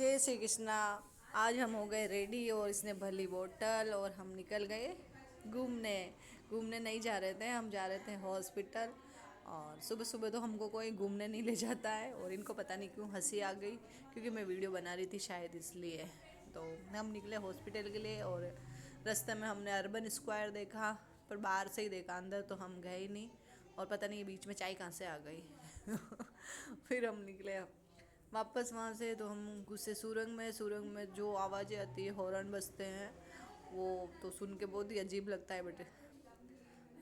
जय श्री कृष्णा। आज हम हो गए रेडी और इसने भली बोतल और हम निकल गए घूमने। घूमने नहीं जा रहे थे, हम जा रहे थे हॉस्पिटल। और सुबह सुबह तो हमको कोई घूमने नहीं ले जाता है और इनको पता नहीं क्यों हंसी आ गई, क्योंकि मैं वीडियो बना रही थी शायद इसलिए। तो हम निकले हॉस्पिटल के लिए और रास्ते में हमने अर्बन स्क्वायर देखा, पर बाहर से ही देखा, अंदर तो हम गए ही नहीं। और पता नहीं बीच में चाय कहाँ से आ गई। फिर हम निकले वापस वहाँ से, तो हम घुसे सुरंग में जो आवाज़ें आती है, हॉर्न बजते हैं, वो तो सुन के बहुत ही अजीब लगता है बेटे।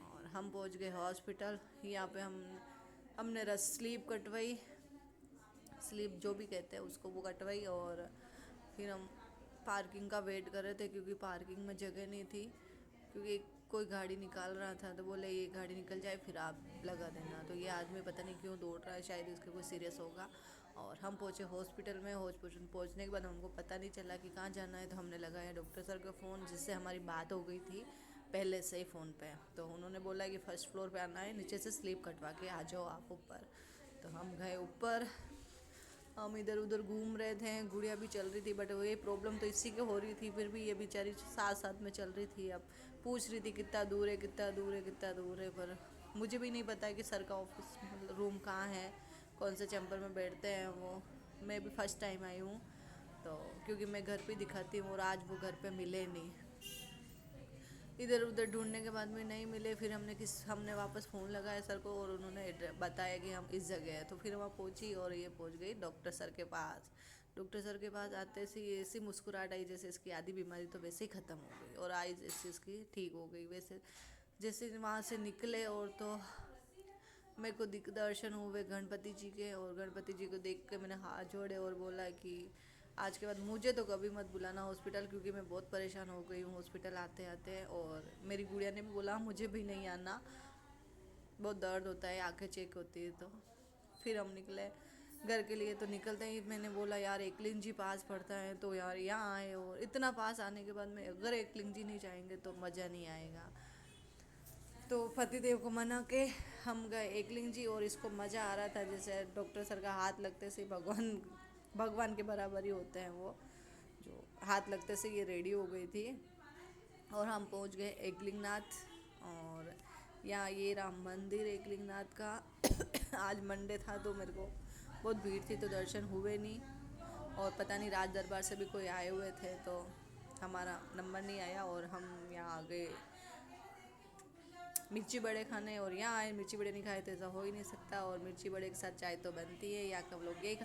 और हम पहुँच गए हॉस्पिटल। यहाँ पे हमने स्लीप कटवाई, स्लीप जो भी कहते हैं उसको, वो कटवाई। और फिर हम पार्किंग का वेट कर रहे थे, क्योंकि पार्किंग में जगह नहीं थी, क्योंकि कोई गाड़ी निकाल रहा था तो बोले ये गाड़ी निकल जाए फिर आप लगा देना। तो ये आदमी पता नहीं क्यों दौड़ रहा है, शायद इसके कोई सीरियस होगा। और हम पहुँचे हॉस्पिटल में। हॉस्पिटल पहुँचने के बाद हमको पता नहीं चला कि कहाँ जाना है, तो हमने लगाया डॉक्टर सर का फ़ोन, जिससे हमारी बात हो गई थी पहले से ही फ़ोन पे। तो उन्होंने बोला कि फर्स्ट फ्लोर पे आना है, नीचे से स्लीप कटवा के आ जाओ आप ऊपर। तो हम गए ऊपर। हम इधर उधर घूम रहे थे, गुड़िया भी चल रही थी, बट ये प्रॉब्लम तो इसी के हो रही थी, फिर भी ये बेचारी साथ साथ में चल रही थी। अब पूछ रही थी कितना दूर है, कितना दूर है, कितना दूर है, पर मुझे भी नहीं पता है कि सर का ऑफिस मतलब रूम कहाँ है, कौन से चैम्बर में बैठते हैं वो। मैं भी फर्स्ट टाइम आई हूँ, तो क्योंकि मैं घर पे दिखाती हूँ और आज वो घर पे मिले नहीं। इधर उधर ढूंढने के बाद में नहीं मिले, फिर हमने वापस फ़ोन लगाया सर को और उन्होंने बताया कि हम इस जगह हैं। तो फिर वहाँ पहुँची और ये पहुँच गई डॉक्टर सर के पास। डॉक्टर सर के पास आते सी ऐसी मुस्कुराहट आई जैसे इसकी आधी बीमारी तो वैसे ही ख़त्म हो गई और आई जैसे इसकी ठीक हो गई। वैसे जैसे वहाँ से निकले और तो मेरे को दर्शन हुए गणपति जी के, और गणपति जी को देख के मैंने हाथ जोड़े और बोला कि आज के बाद मुझे तो कभी मत बुलाना हॉस्पिटल, क्योंकि मैं बहुत परेशान हो गई हूँ हॉस्पिटल आते आते। और मेरी गुड़िया ने भी बोला मुझे भी नहीं आना, बहुत दर्द होता है, आंखें चेक होती है। तो फिर हम निकले घर के लिए। तो निकलते ही मैंने बोला यार एकलिंग जी पास पड़ता है, तो यार यहाँ आए और इतना पास आने के बाद में अगर एकलिंग जी नहीं जाएंगे तो मज़ा नहीं आएगा। तो पतिदेव को मना के हम गए एकलिंग जी, और इसको मज़ा आ रहा था, जैसे डॉक्टर सर का हाथ लगते से भगवान भगवान के बराबर ही होते हैं वो, जो हाथ लगते से ये रेडी हो गई थी। और हम पहुंच गए एकलिंगनाथ। और यहाँ ये राम मंदिर एकलिंगनाथ का। आज मंडे था तो मेरे को बहुत भीड़ थी तो दर्शन हुए नहीं। और पता नहीं राज दरबार से भी कोई आए हुए थे, तो हमारा नंबर नहीं आया और हम यहाँ आ गए मिर्ची बड़े खाने। और यहाँ आए मिर्ची बड़े नहीं खाए थे, ऐसा हो ही नहीं सकता। और मिर्ची बड़े के साथ चाय तो बनती है, यहाँ का लोग यही